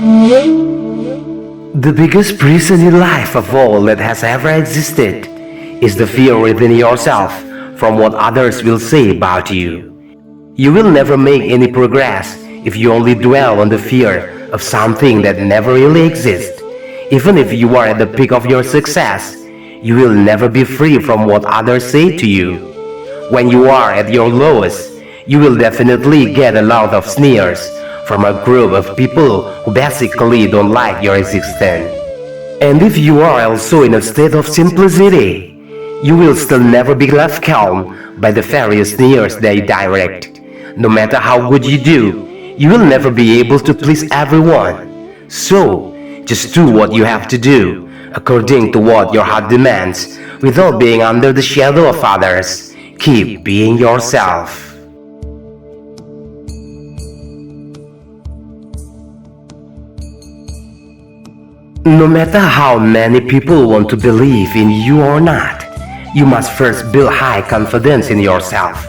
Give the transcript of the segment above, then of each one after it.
The biggest prison in life of all that has ever existed is the fear within yourself from what others will say about you. You will never make any progress if you only dwell on the fear of something that never really exists. Even if you are at the peak of your success, you will never be free from what others say to you. When you are at your lowest, you will definitely get a lot of sneers from a group of people who basically don't like your existence. And if you are also in a state of simplicity, you will still never be left calm by the various sneers they direct. No matter how good you do, you will never be able to please everyone. So, just do what you have to do, according to what your heart demands, without being under the shadow of others. Keep being yourself. No matter how many people want to believe in you or not, you must first build high confidence in yourself.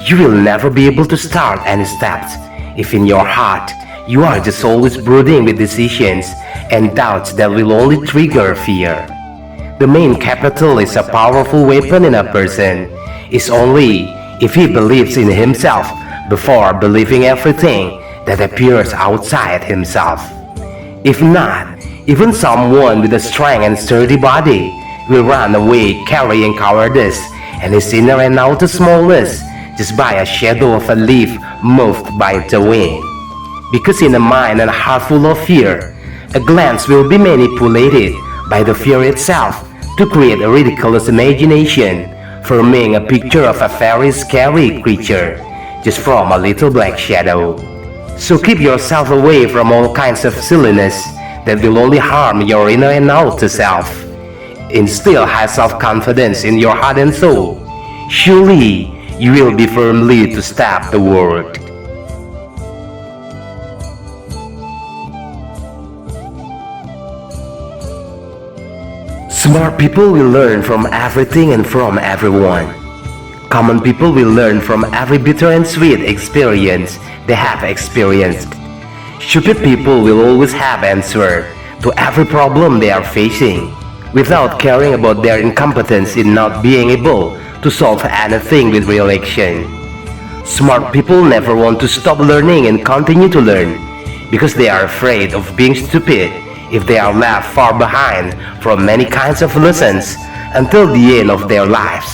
You will never be able to start any steps if in your heart you are just always brooding with decisions and doubts that will only trigger fear. The main capital is a powerful weapon in a person is only if he believes in himself before believing everything that appears outside himself. If not, even someone with a strong and sturdy body will run away carrying cowardice and his inner and outer smallness just by a shadow of a leaf moved by the wind. Because in a mind and a heart full of fear, a glance will be manipulated by the fear itself to create a ridiculous imagination, forming a picture of a very scary creature just from a little black shadow. So keep yourself away from all kinds of silliness that will only harm your inner and outer self. Instill high self-confidence in your heart and soul. Surely, you will be firmly to stop the world. Smart people will learn from everything and from everyone. Common people will learn from every bitter and sweet experience they have experienced. Stupid people will always have answer to every problem they are facing, without caring about their incompetence in not being able to solve anything with real action. Smart people never want to stop learning and continue to learn, because they are afraid of being stupid if they are left far behind from many kinds of lessons until the end of their lives.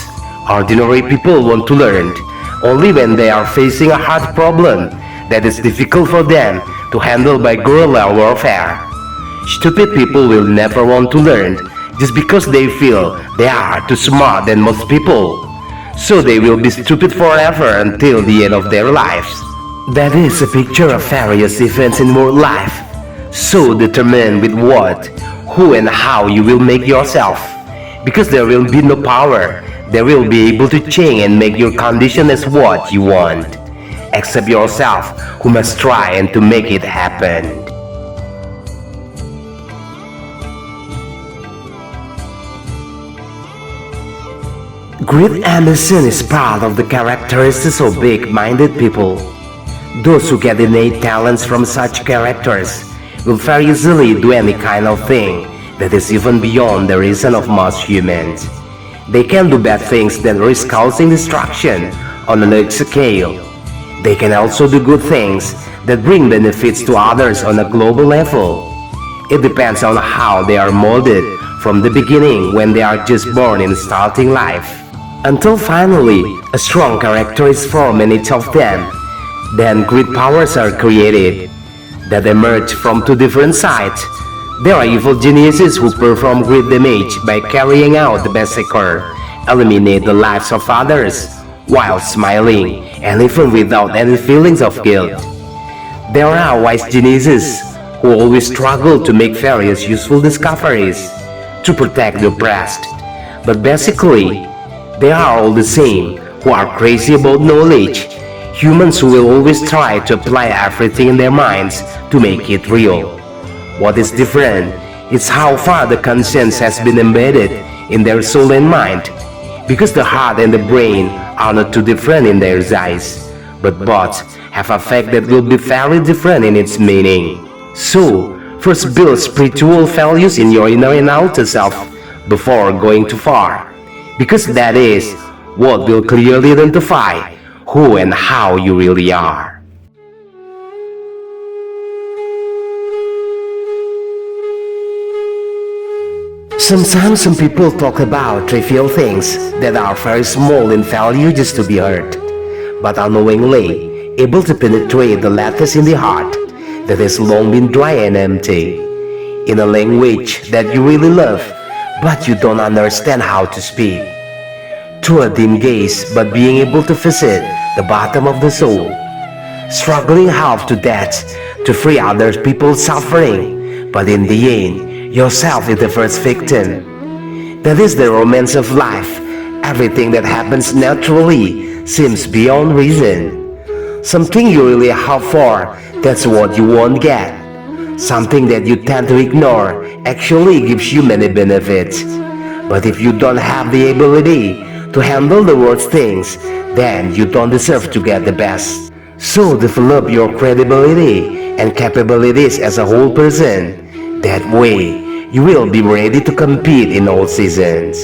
Ordinary people want to learn only when they are facing a hard problem that is difficult for them to handle by guerrilla warfare. Stupid people will never want to learn just because they feel they are too smart than most people. So they will be stupid forever until the end of their lives. That is a picture of various events in world life. So determine with what, who and how you will make yourself. Because there will be no power that will be able to change and make your condition as what you want. Except yourself, who must try and to make it happen. Great ambition is part of the characteristics of big-minded people. Those who get innate talents from such characters will very easily do any kind of thing that is even beyond the reason of most humans. They can do bad things that risk causing destruction on a large scale. They can also do good things that bring benefits to others on a global level. It depends on how they are molded from the beginning when they are just born in starting life, until finally a strong character is formed in each of them. Then great powers are created that emerge from two different sides. There are evil geniuses who perform great damage by carrying out the massacre, eliminate the lives of others, while smiling and even without any feelings of guilt. There are wise geniuses who always struggle to make various useful discoveries to protect the oppressed. But basically, they are all the same, who are crazy about knowledge. Humans who will always try to apply everything in their minds to make it real. What is different is how far the conscience has been embedded in their soul and mind, because the heart and the brain are not too different in their eyes, but both have a fact that will be very different in its meaning. So, first build spiritual values in your inner and outer self before going too far, because that is what will clearly identify who and how you really are. Sometimes some people talk about trivial things that are very small in value just to be heard, but unknowingly able to penetrate the lattice in the heart that has long been dry and empty, in a language that you really love, but you don't understand how to speak. Through a dim gaze, but being able to visit the bottom of the soul, struggling half to death to free other people's suffering, but in the end, yourself is the first victim. That is the romance of life. Everything that happens naturally seems beyond reason. Something you really hope for, that's what you won't get. Something that you tend to ignore actually gives you many benefits. But if you don't have the ability to handle the worst things, then you don't deserve to get the best. So develop your credibility and capabilities as a whole person. That way, you will be ready to compete in all seasons.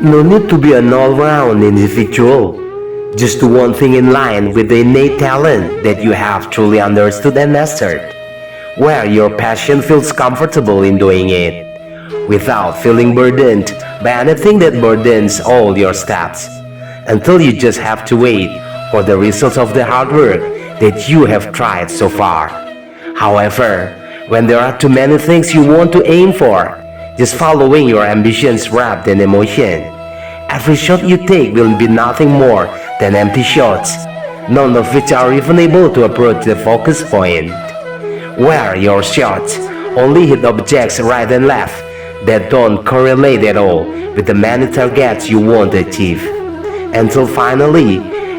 No need to be an all-round individual. Just do one thing in line with the innate talent that you have truly understood and mastered, where your passion feels comfortable in doing it, without feeling burdened by anything that burdens all your steps, until you just have to wait for the results of the hard work that you have tried so far. However, when there are too many things you want to aim for, just following your ambitions wrapped in emotion, every shot you take will be nothing more than empty shots, none of which are even able to approach the focus point, where your shots only hit objects right and left that don't correlate at all with the many targets you want to achieve, until finally,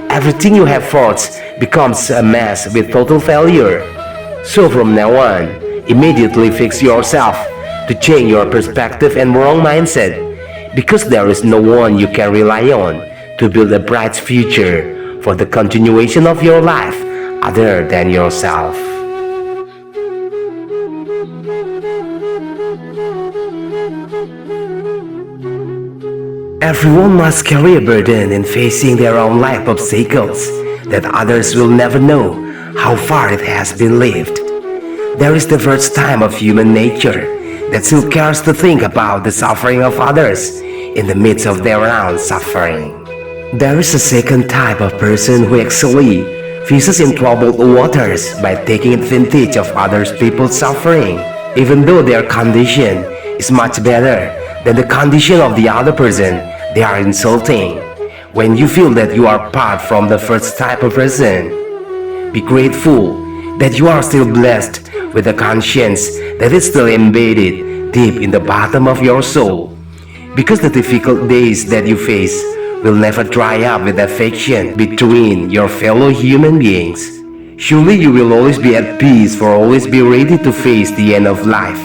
everything you have forged becomes a mess with total failure. So from now on, immediately fix yourself to change your perspective and wrong mindset, because there is no one you can rely on to build a bright future for the continuation of your life other than yourself. Everyone must carry a burden in facing their own life obstacles that others will never know how far it has been lived. There is the first time of human nature that still cares to think about the suffering of others in the midst of their own suffering. There is a second type of person who actually fishes in troubled waters by taking advantage of other people's suffering, even though their condition is much better than the condition of the other person they are insulting. When you feel that you are apart from the first type of person, be grateful that you are still blessed with a conscience that is still embedded deep in the bottom of your soul, because the difficult days that you face will never dry up with affection between your fellow human beings. Surely you will always be at peace, for always be ready to face the end of life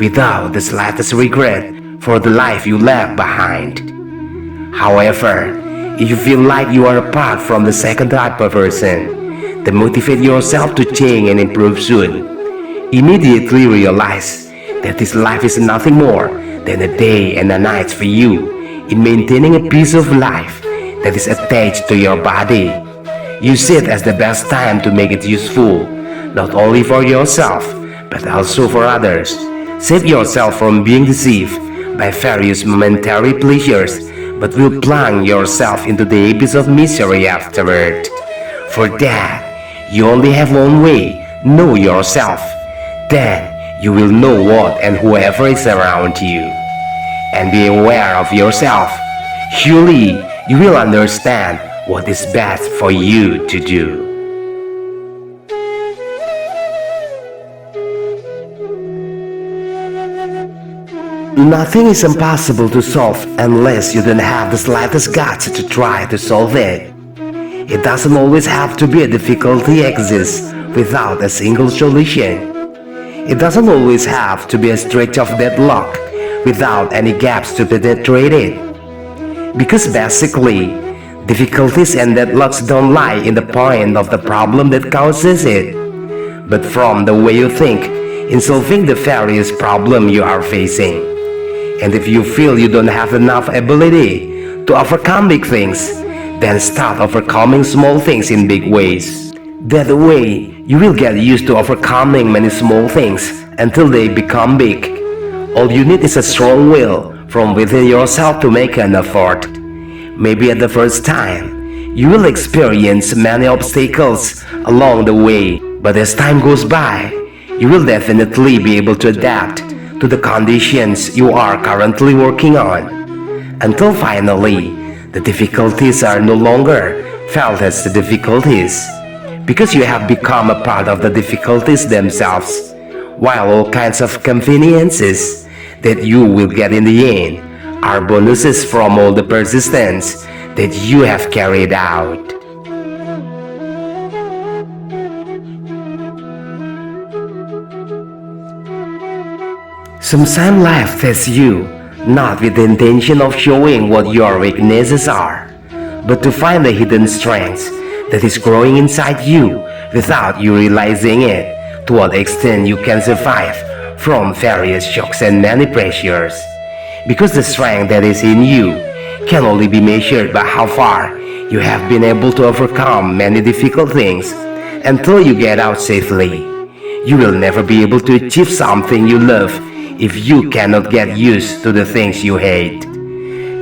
without the slightest regret for the life you left behind. However, if you feel like you are apart from the second type of person, then motivate yourself to change and improve soon. Immediately realize that this life is nothing more than a day and a night for you in maintaining a piece of life that is attached to your body. Use it as the best time to make it useful, not only for yourself, but also for others. Save yourself from being deceived by various momentary pleasures, but will plunge yourself into the abyss of misery afterward. For that, you only have one way: know yourself. Then you will know what and whoever is around you. And be aware of yourself. Surely you will understand what is best for you to do. Nothing is impossible to solve unless you don't have the slightest guts to try to solve it. It doesn't always have to be a difficulty exists without a single solution. It doesn't always have to be a stretch of deadlock without any gaps to penetrate it. Because basically, Difficulties and deadlocks don't lie in the point of the problem that causes it, but from the way you think in solving the various problems you are facing. And if you feel you don't have enough ability to overcome big things, then start overcoming small things in big ways. That way, you will get used to overcoming many small things until they become big. All you need is a strong will from within yourself to make an effort. Maybe at the first time, you will experience many obstacles along the way, but as time goes by, you will definitely be able to adapt to the conditions you are currently working on, until finally, the difficulties are no longer felt as the difficulties, because you have become a part of the difficulties themselves, while all kinds of conveniences that you will get in the end are bonuses from all the persistence that you have carried out. Sometimes life tests you, not with the intention of showing what your weaknesses are, but to find the hidden strengths that is growing inside you without you realizing it, to what extent you can survive from various shocks and many pressures. Because the strength that is in you can only be measured by how far you have been able to overcome many difficult things until you get out safely. You will never be able to achieve something you love if you cannot get used to the things you hate.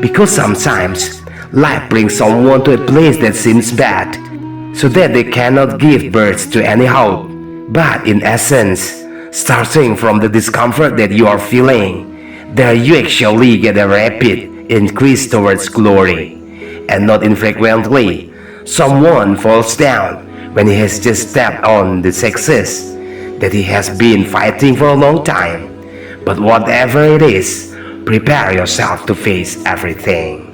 Because sometimes life brings someone to a place that seems bad, so that they cannot give birth to any hope. But in essence, starting from the discomfort that you are feeling, there you actually get a rapid increase towards glory. And not infrequently, someone falls down when he has just stepped on the success that he has been fighting for a long time. But whatever it is, prepare yourself to face everything.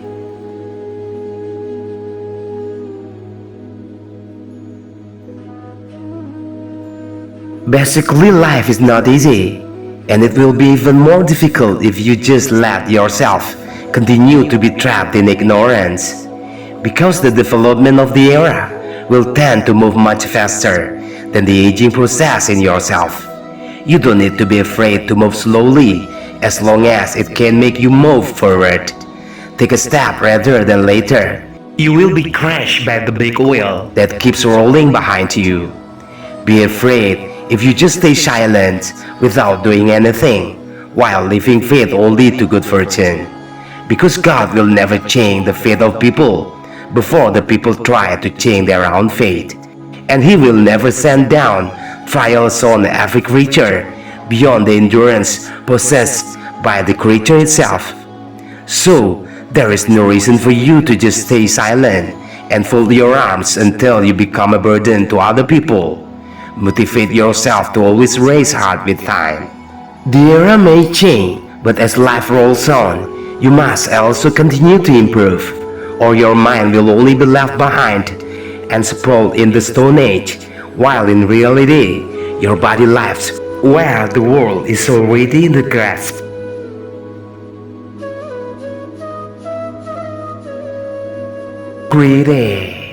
Basically, life is not easy, and it will be even more difficult if you just let yourself continue to be trapped in ignorance, because the development of the era will tend to move much faster than the aging process in yourself. You don't need to be afraid to move slowly as long as it can make you move forward. Take a step rather than later. You will be crushed by the big wheel that keeps rolling behind you. Be afraid if you just stay silent without doing anything, while leaving faith only to good fortune. Because God will never change the fate of people before the people try to change their own fate. And He will never send down trials on every creature beyond the endurance possessed by the creature itself. So, there is no reason for you to just stay silent and fold your arms until you become a burden to other people. Motivate yourself to always race hard with time. The era may change, but as life rolls on, you must also continue to improve, or your mind will only be left behind and sprawled in the Stone Age, while in reality, your body lives where the world is already in the grasp. Greedy.